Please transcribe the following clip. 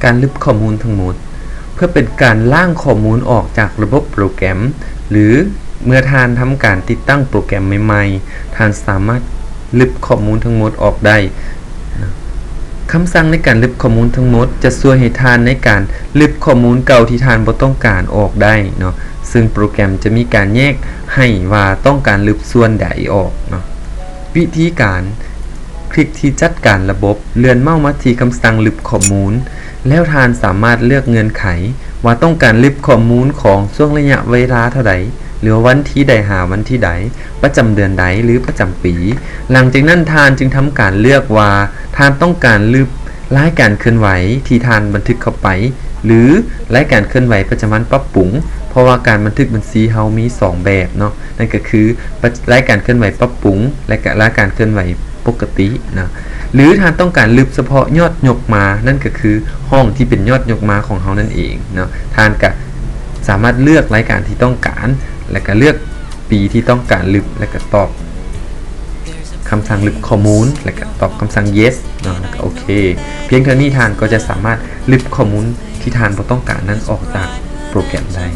การลบข้อมูลทั้งหมดเพื่อเป็นการล้างข้อมูลออกจากระบบโปรแกรมหรือเมื่อท่านทำการติดตั้งโปรแกรมใหม่ๆท่านสามารถลบข้อมูลทั้งหมดออกได้คำสั่งในการลบข้อมูลทั้งหมดจะช่วยให้ท่านในการลบข้อมูลเก่าที่ท่านบ่ต้องการออกได้เนาะซึ่งโปรแกรมจะมีการแยกให้ว่าต้องการลบส่วนใดออกเนาะวิธีการคลิกที่จัดการระบบเลื่อนเมาส์มาที่คำสั่งลบข้อมูลแล้วท่านสามารถเลือกเงื่อนไขว่าต้องการลบข้อมูลของช่วงระยะเวลาเท่าใดหรือวันที่ใดหาวันที่ใดประจำเดือนใดหรือประจำปีหลังจากนั้นท่านจึงทำการเลือกว่าท่านต้องการลบรายการเคลื่อนไหวที่ท่านบันทึกเข้าไปหรือรายการเคลื่อนไหวประจำวันปรับปรุงเพราะว่าการบันทึกบัญชีเฮามี2แบบเนาะนั่นก็คือรายการเคลื่อนไหวปรับปรุงและรายการเคลื่อนไหวปกตินะหรือท่านต้องการลบเฉพาะยอดยกมานั่นก็คือห้องที่เป็นยอดยกมาของเฮานั่นเองเนาะท่านก็สามารถเลือกรายการที่ต้องการและก็เลือกปีที่ต้องการลบและก็ตอบคำสั่งลบข้อมูลและก็ตอบคำสั่ง yes เนาะแล้วก็โอเคเพียงเท่านี้ท่านก็จะสามารถลบข้อมูลที่ท่านบ่ต้องการนั้นออกจากโปรแกรมได้